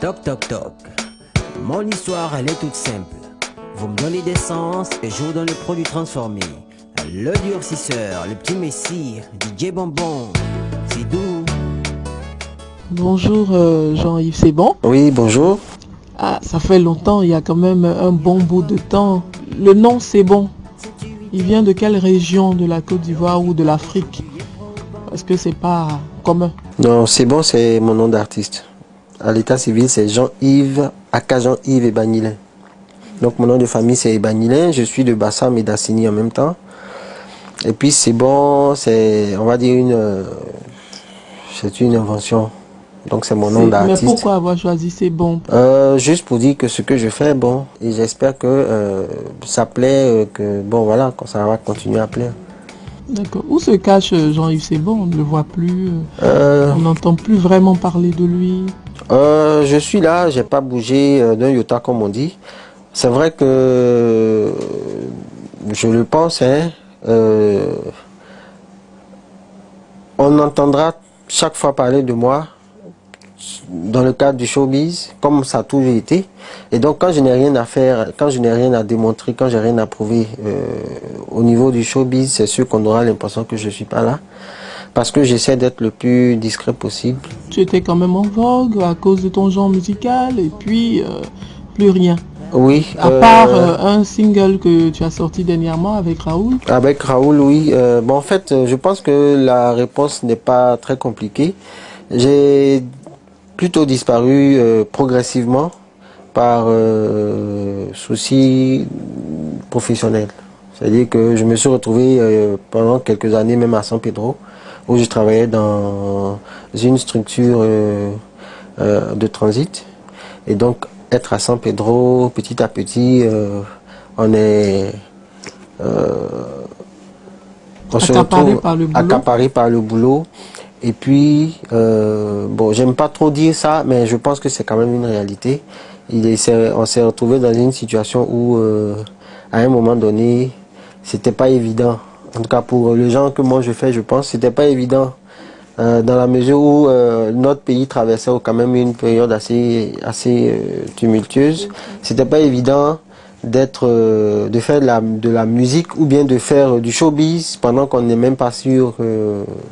Toc toc toc. Mon histoire, elle est toute simple. Vous me donnez des sens et je vous donne le produit transformé. Le durcisseur, le petit messie, DJ Bonbon, c'est doux. Bonjour Jean-Yves, c'est bon? Oui, bonjour. Ah, ça fait longtemps, il y a quand même un bon bout de temps. Le nom, c'est bon. Il vient de quelle région de la Côte d'Ivoire ou de l'Afrique? Parce que c'est pas commun. Non, c'est bon, c'est mon nom d'artiste. À l'état civil, c'est Jean-Yves, aka Jean-Yves Ebanilin. Donc mon nom de famille, c'est Ebanilin. Je suis de Bassam et d'Assini en même temps. Et puis c'est bon, c'est, on va dire, c'est une invention. Donc c'est mon nom d'artiste. Mais pourquoi avoir choisi c'est bon? Juste pour dire que ce que je fais est bon. Et j'espère que ça plaît, que bon voilà, ça va continuer à plaire. D'accord. Où se cache Jean-Yves C'est bon? On ne le voit plus. On n'entend plus vraiment parler de lui. Je suis là, j'ai pas bougé d'un iota comme on dit. C'est vrai que je le pense, hein, on entendra chaque fois parler de moi dans le cadre du showbiz, comme ça a toujours été. Et donc quand je n'ai rien à faire, quand je n'ai rien à démontrer, quand j'ai rien à prouver au niveau du showbiz, c'est sûr qu'on aura l'impression que je suis pas là. Parce que j'essaie d'être le plus discret possible. Tu étais quand même en vogue à cause de ton genre musical et puis plus rien. Oui. À part un single que tu as sorti dernièrement avec Raoul. Avec Raoul, oui. Bon, en fait, je pense que la réponse n'est pas très compliquée. J'ai plutôt disparu progressivement par souci professionnel. C'est-à-dire que je me suis retrouvé pendant quelques années même à San Pedro, où je travaillais dans une structure de transit. Et donc, être à San Pedro, petit à petit, on est... on se retrouve accaparé par le boulot. Et puis, bon, j'aime pas trop dire ça, mais je pense que c'est quand même une réalité. On s'est retrouvé dans une situation où, à un moment donné, c'était pas évident. En tout cas, pour les gens que moi je fais, je pense, c'était pas évident. Dans la mesure où notre pays traversait quand même une période assez tumultueuse. C'était pas évident de faire de la musique ou bien de faire du showbiz pendant qu'on n'est même pas sûr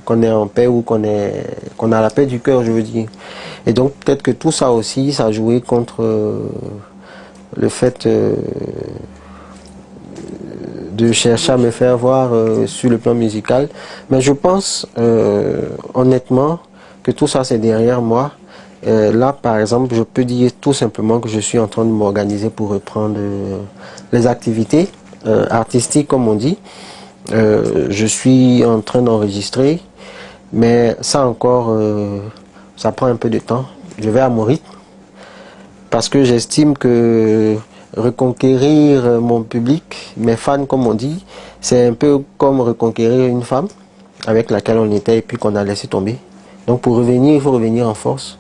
qu'on est en paix ou qu'on a la paix du cœur, je veux dire. Et donc peut-être que tout ça aussi, ça a joué contre le fait de chercher à me faire voir sur le plan musical. Mais je pense honnêtement que tout ça c'est derrière moi. Là, par exemple, je peux dire tout simplement que je suis en train de m'organiser pour reprendre les activités artistiques, comme on dit. Je suis en train d'enregistrer, mais ça encore, ça prend un peu de temps. Je vais à mon rythme, parce que j'estime que reconquérir mon public, mes fans, comme on dit, c'est un peu comme reconquérir une femme avec laquelle on était et puis qu'on a laissé tomber. Donc pour revenir, il faut revenir en force.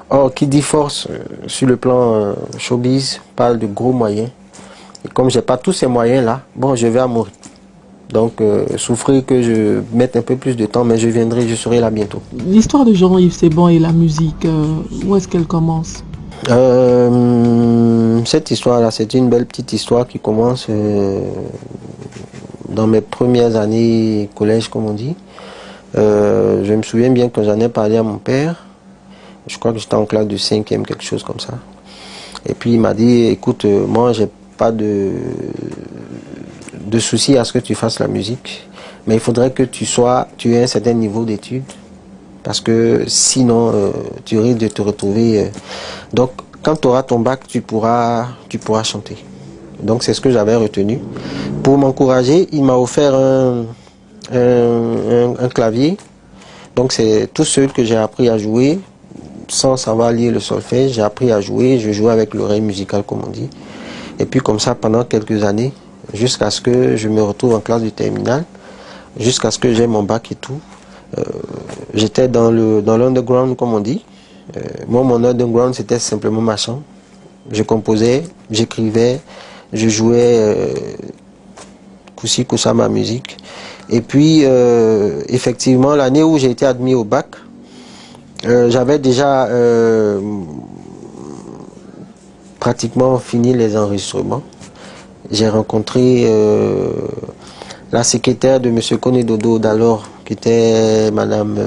Or, qui dit force sur le plan showbiz parle de gros moyens. Et comme j'ai pas tous ces moyens-là, bon, je vais à mon rythme. Donc, souffrir que je mette un peu plus de temps, mais je viendrai, je serai là bientôt. L'histoire de Jean-Yves C'est bon et la musique, où est-ce qu'elle commence? Cette histoire-là, c'est une belle petite histoire qui commence dans mes premières années collège, comme on dit. Je me souviens bien que j'en ai parlé à mon père. Je crois que j'étais en classe de 5e, quelque chose comme ça. Et puis il m'a dit, écoute, moi j'ai pas de souci à ce que tu fasses la musique, mais il faudrait que tu aies un certain niveau d'études, parce que sinon tu risques de te retrouver. Donc quand tu auras ton bac, tu pourras chanter. Donc c'est ce que j'avais retenu. Pour m'encourager, il m'a offert un clavier. Donc c'est tout seul que j'ai appris à jouer. Sans savoir lire le solfège, j'ai appris à jouer, je jouais avec l'oreille musicale comme on dit. Et puis comme ça pendant quelques années, jusqu'à ce que je me retrouve en classe du terminal, jusqu'à ce que j'ai mon bac et tout. J'étais dans l'underground comme on dit. Moi mon underground c'était simplement ma chambre. Je composais, j'écrivais, je jouais coup-ci coup-ça ma musique. Et puis effectivement l'année où j'ai été admis au bac, j'avais déjà pratiquement fini les enregistrements. J'ai rencontré la secrétaire de M. Koné Dodo d'alors, qui était Madame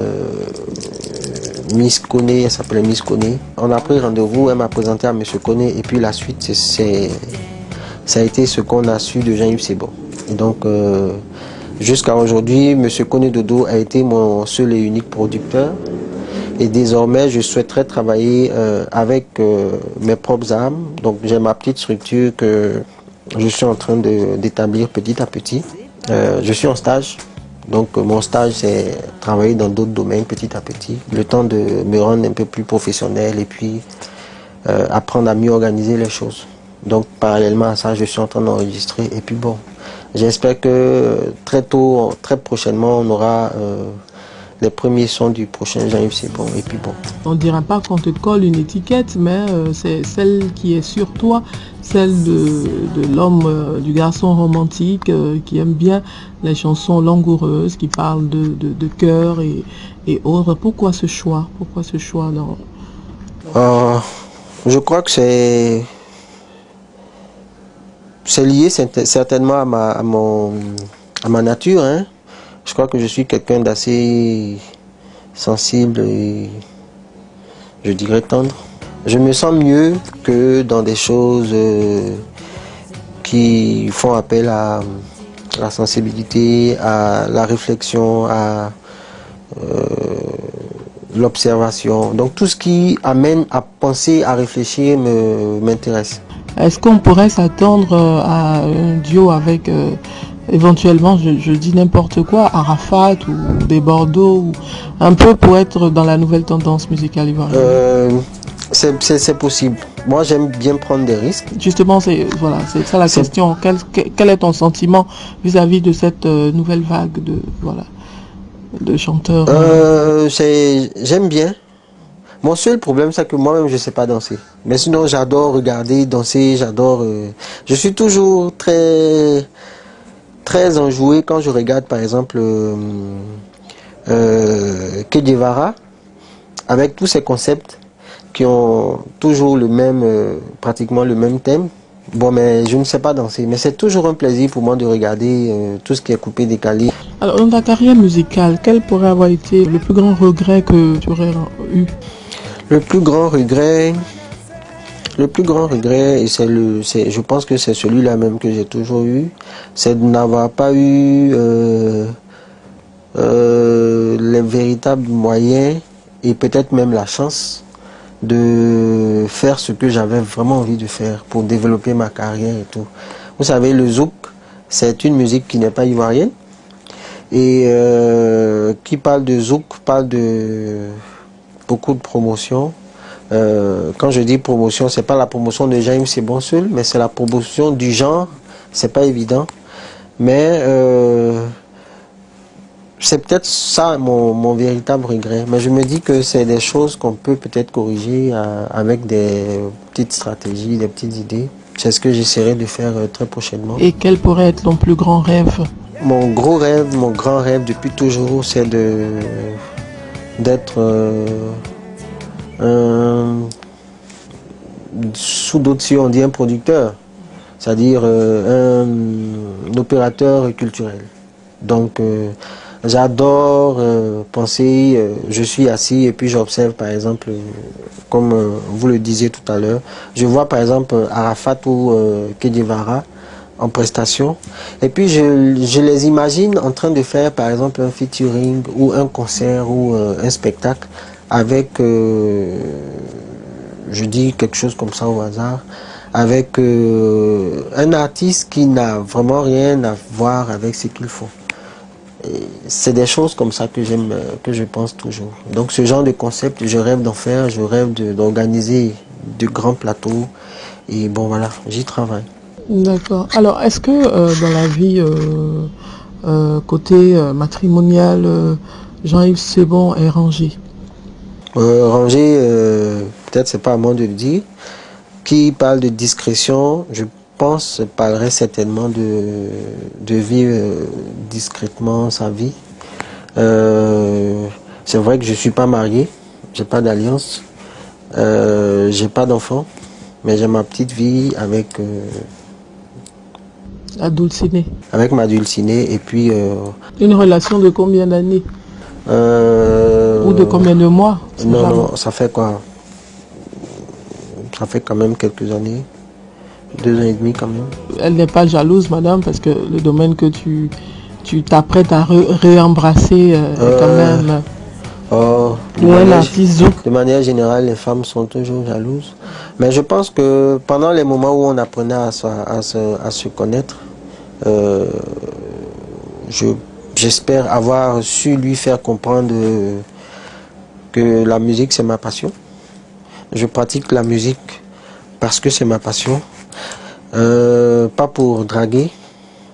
Miss Koné, elle s'appelait Miss Koné. On a pris rendez-vous, elle m'a présenté à M. Koné, et puis la suite, ça a été ce qu'on a su de Jean-Yves Sebon. Et donc, jusqu'à aujourd'hui, M. Koné Dodo a été mon seul et unique producteur. Et désormais, je souhaiterais travailler avec mes propres armes. Donc, j'ai ma petite structure que je suis en train d'établir petit à petit. Je suis en stage. Donc, mon stage, c'est travailler dans d'autres domaines petit à petit. Le temps de me rendre un peu plus professionnel et puis apprendre à mieux organiser les choses. Donc, parallèlement à ça, je suis en train d'enregistrer. Et puis bon, j'espère que très tôt, très prochainement, on aura les premiers sons du prochain Jean-Yves Sebon. Et puis bon. On ne dira pas qu'on te colle une étiquette, mais c'est celle qui est sur toi, celle de l'homme, du garçon romantique qui aime bien les chansons langoureuses, qui parlent de cœur et autres. Pourquoi ce choix? Pourquoi ce choix dans... Je crois que c'est lié certainement à ma nature, hein. Je crois que je suis quelqu'un d'assez sensible et je dirais tendre. Je me sens mieux que dans des choses qui font appel à la sensibilité, à la réflexion, à l'observation. Donc tout ce qui amène à penser, à réfléchir m'intéresse. Est-ce qu'on pourrait s'attendre à un duo avec... éventuellement, je dis n'importe quoi, Arafat ou des Bordeaux, ou un peu pour être dans la nouvelle tendance musicale ivoirienne? C'est possible. Moi, j'aime bien prendre des risques. Justement, c'est ça la question. Quel est ton sentiment vis-à-vis de cette nouvelle vague de chanteurs? J'aime bien. Mon seul problème, c'est que moi-même, je ne sais pas danser. Mais sinon, j'adore regarder, danser, j'adore... Je suis toujours très enjoué quand je regarde par exemple Che Guevara avec tous ces concepts qui ont toujours pratiquement le même thème. Bon, mais je ne sais pas danser, mais c'est toujours un plaisir pour moi de regarder tout ce qui est coupé, décalé. Alors, dans ta carrière musicale, quel pourrait avoir été le plus grand regret que tu aurais eu? Le plus grand regret, et je pense que c'est celui-là même que j'ai toujours eu, c'est de n'avoir pas eu les véritables moyens et peut-être même la chance de faire ce que j'avais vraiment envie de faire pour développer ma carrière et tout. Vous savez, le zouk, c'est une musique qui n'est pas ivoirienne et qui parle de zouk, parle de beaucoup de promotion. Quand je dis promotion, c'est pas la promotion de Jean-Yves Sebon seul, mais c'est la promotion du genre. C'est pas évident, mais c'est peut-être ça mon véritable regret. Mais je me dis que c'est des choses qu'on peut peut-être corriger avec des petites stratégies, des petites idées. C'est ce que j'essaierai de faire très prochainement. Et quel pourrait être ton plus grand rêve? Mon gros rêve, mon grand rêve depuis toujours, c'est d'être sous d'autres cieux, on dit un producteur, c'est-à-dire un opérateur culturel. Donc j'adore penser, je suis assis et puis j'observe par exemple, comme vous le disiez tout à l'heure, je vois par exemple Arafat ou Che Guevara en prestation et puis je les imagine en train de faire par exemple un featuring ou un concert ou un spectacle avec, je dis quelque chose comme ça au hasard, avec un artiste qui n'a vraiment rien à voir avec ce qu'il faut. C'est des choses comme ça que j'aime, que je pense toujours. Donc ce genre de concept, je rêve d'en faire, je rêve d'organiser de grands plateaux et bon voilà, j'y travaille. D'accord. Alors est-ce que dans la vie côté matrimonial, Jean-Yves Sebon est rangé? Rangé, peut-être c'est pas à moi de le dire. Qui parle de discrétion, je pense, parlerait certainement de vivre discrètement sa vie. C'est vrai que je suis pas marié, j'ai pas d'alliance, j'ai pas d'enfant, Mais j'ai ma petite vie avec, La Dulcinée. avec ma dulcinée. Et puis... Une relation de combien d'années? Ou de combien de mois? Non, non, ça fait quoi? Ça fait quand même quelques années. 2 ans et demi quand même. Elle n'est pas jalouse, madame, parce que le domaine que tu t'apprêtes à réembrasser quand même. Oh, de manière générale, les femmes sont toujours jalouses. Mais je pense que pendant les moments où on apprenait à se connaître, j'espère avoir su lui faire comprendre que la musique c'est ma passion. Je pratique la musique parce que c'est ma passion. Pas pour draguer,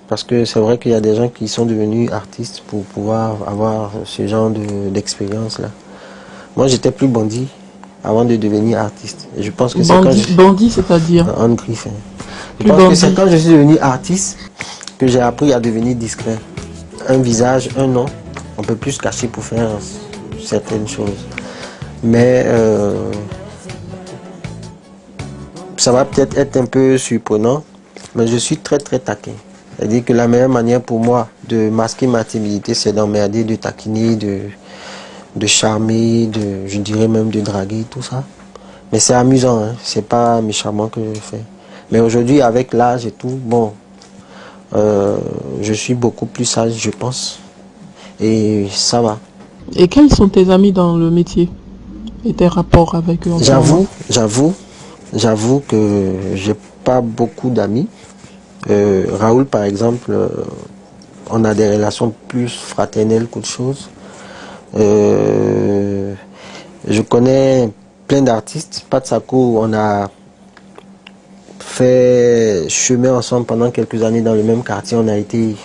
parce que c'est vrai qu'il y a des gens qui sont devenus artistes pour pouvoir avoir ce genre d'expérience là. Moi j'étais plus bandit avant de devenir artiste. Et je pense que c'est quand bandit, c'est-à-dire en griffe. Je pense que c'est quand je suis devenu artiste que j'ai appris à devenir discret. Un visage, un nom, on peut plus se cacher pour faire certaines choses. Mais ça va peut-être être un peu surprenant, mais je suis très très taquin. C'est-à-dire que la meilleure manière pour moi de masquer ma timidité, c'est d'emmerder, de taquiner, de charmer, je dirais même de draguer, tout ça. Mais c'est amusant, hein? C'est pas méchamment que je fais. Mais aujourd'hui, avec l'âge et tout, bon, je suis beaucoup plus sage, je pense. Et ça va. Et quels sont tes amis dans le métier et tes rapports avec eux? J'avoue que j'ai pas beaucoup d'amis. Raoul, par exemple, on a des relations plus fraternelles qu'autre chose. Je connais plein d'artistes. Pat Sako, on a fait chemin ensemble pendant quelques années dans le même quartier. On a été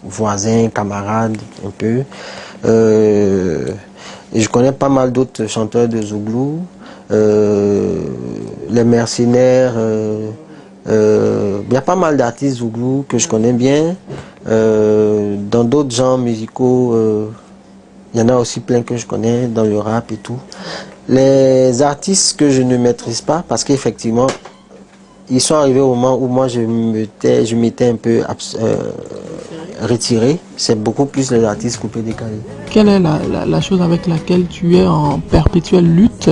voisins, camarades, un peu. Et je connais pas mal d'autres chanteurs de Zouglou. Les Mercenaires. Il y a pas mal d'artistes Zouglou que je connais bien. Dans d'autres genres musicaux, il y en a aussi plein que je connais dans le rap et tout. Les artistes que je ne maîtrise pas, parce qu'effectivement, ils sont arrivés au moment où moi je m'étais un peu retiré. C'est beaucoup plus les artistes coupés décalés. Quelle est la chose avec laquelle tu es en perpétuelle lutte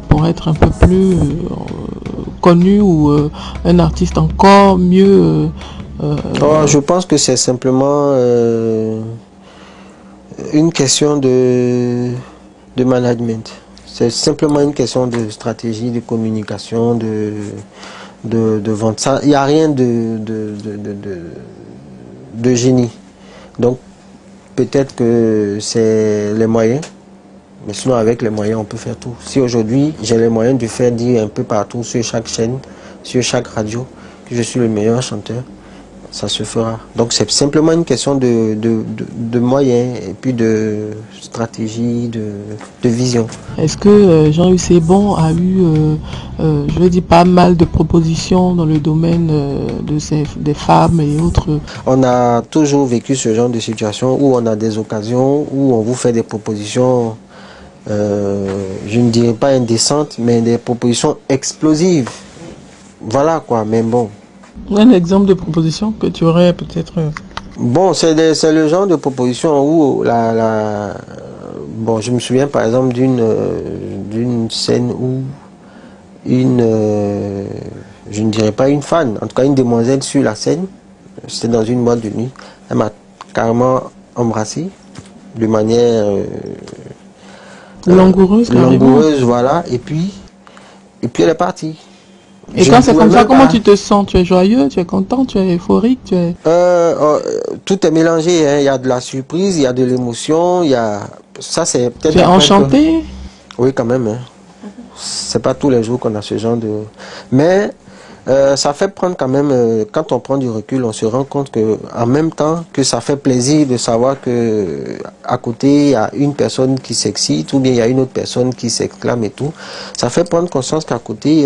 pour être un peu plus connu ou un artiste encore mieux Je pense que c'est simplement une question de management. C'est simplement une question de stratégie, de communication, de vente. Ça, il n'y a rien de génie. Donc peut-être que c'est les moyens. Mais sinon, avec les moyens, on peut faire tout. Si aujourd'hui, j'ai les moyens de faire dire un peu partout, sur chaque chaîne, sur chaque radio, que je suis le meilleur chanteur, ça se fera. Donc, c'est simplement une question de moyens et puis de stratégie, de vision. Est-ce que Jean-Hugues Sebon a eu, je veux dire, pas mal de propositions dans le domaine des femmes et autres? On a toujours vécu ce genre de situation où on a des occasions, où on vous fait des propositions... je ne dirais pas indécentes, mais des propositions explosives. Voilà quoi, mais bon. Un exemple de proposition que tu aurais peut-être... Bon, c'est le genre de proposition où bon, je me souviens par exemple d'une scène où je ne dirais pas une fan, en tout cas une demoiselle sur la scène, c'était dans une boîte de nuit, elle m'a carrément embrassé de manière... langoureuse, voilà, et puis elle est partie. Et quand c'est comme ça, comment tu te sens? Tu es joyeux, tu es content, tu es euphorique, tu es... tout est mélangé, hein. Il y a de la surprise, il y a de l'émotion, il y a... Ça, c'est peut-être... Tu es enchanté? Oui, quand même, hein. C'est pas tous les jours qu'on a ce genre de... Mais ça fait prendre quand même... quand on prend du recul, on se rend compte que en même temps que ça fait plaisir de savoir que à côté, il y a une personne qui s'excite ou bien il y a une autre personne qui s'exclame et tout. Ça fait prendre conscience qu'à côté,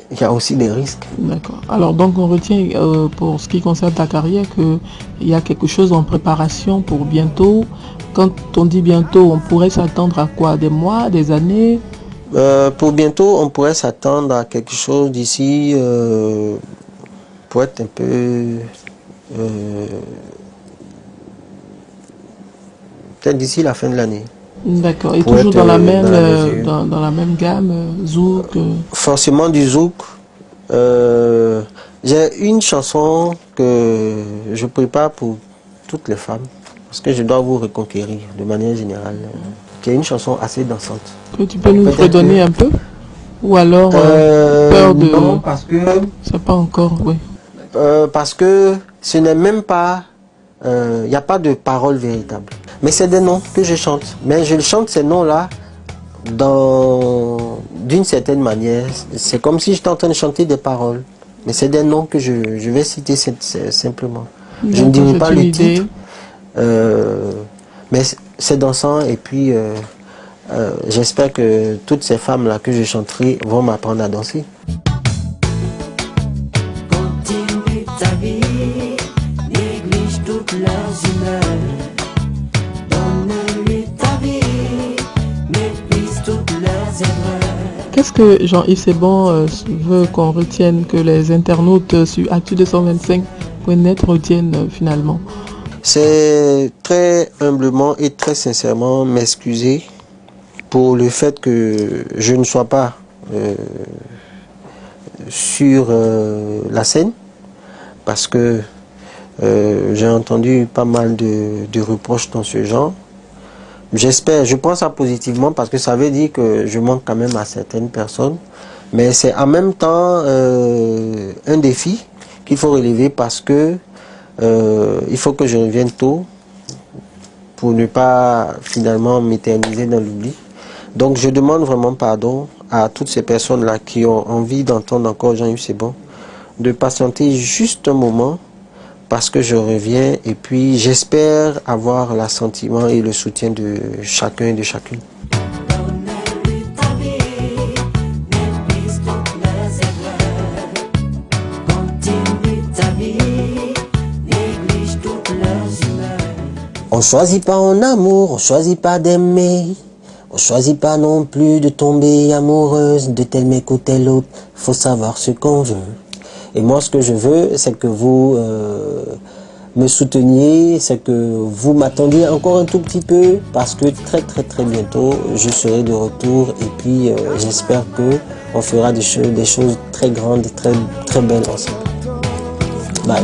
il y a aussi des risques. D'accord. Alors donc on retient pour ce qui concerne ta carrière qu'il y a quelque chose en préparation pour bientôt. Quand on dit bientôt, on pourrait s'attendre à quoi? Des mois, des années? Pour bientôt, on pourrait s'attendre à quelque chose d'ici, pour être un peu... peut-être d'ici la fin de l'année. D'accord. Et Pour toujours être, dans la même, dans la mesure. dans la même gamme, zouk. Forcément du zouk. J'ai une chanson que je prépare pour toutes les femmes, parce que je dois vous reconquérir de manière générale, qui est une chanson assez dansante. Que tu peux nous Peut-être redonner que- un peu? Ou alors, peur de... Non, parce que... C'est pas encore, oui. parce que ce n'est même pas... Il n'y a pas de paroles véritables. Mais c'est des noms que je chante. Mais je chante ces noms-là d'une certaine manière. C'est comme si j'étais en train de chanter des paroles. Mais c'est des noms que je vais citer simplement. Je ne dirai pas le titre. Mais c'est dansant et puis j'espère que toutes ces femmes-là que je chanterai vont m'apprendre à danser. Continue ta vie, néglige toutes leurs humeurs. Donne-lui ta vie, méprise toutes leurs erreurs. Qu'est-ce que Jean-Yves Sebon veut qu'on retienne, que les internautes sur Actu225.net retiennent finalement? C'est très humblement et très sincèrement m'excuser pour le fait que je ne sois pas sur la scène, parce que j'ai entendu pas mal de reproches dans ce genre. J'espère, je prends ça positivement parce que ça veut dire que je manque quand même à certaines personnes, mais c'est en même temps un défi qu'il faut relever parce que il faut que je revienne tôt pour ne pas finalement m'éterniser dans l'oubli. Donc je demande vraiment pardon à toutes ces personnes-là qui ont envie d'entendre encore Jean-Yves Sebon, de patienter juste un moment parce que je reviens et puis j'espère avoir l'assentiment et le soutien de chacun et de chacune. Donne-lui ta vie, méprise toutes leurs erreurs. Continue ta vie, néglige toutes leurs humeurs. On choisit pas en amour, on choisit pas d'aimer. On choisit pas non plus de tomber amoureuse de tel mec ou tel autre. Faut savoir ce qu'on veut. Et moi, ce que je veux, c'est que vous me souteniez, c'est que vous m'attendiez encore un tout petit peu, parce que très bientôt, je serai de retour. Et puis, j'espère que on fera des choses très grandes et très belles ensemble. Bye.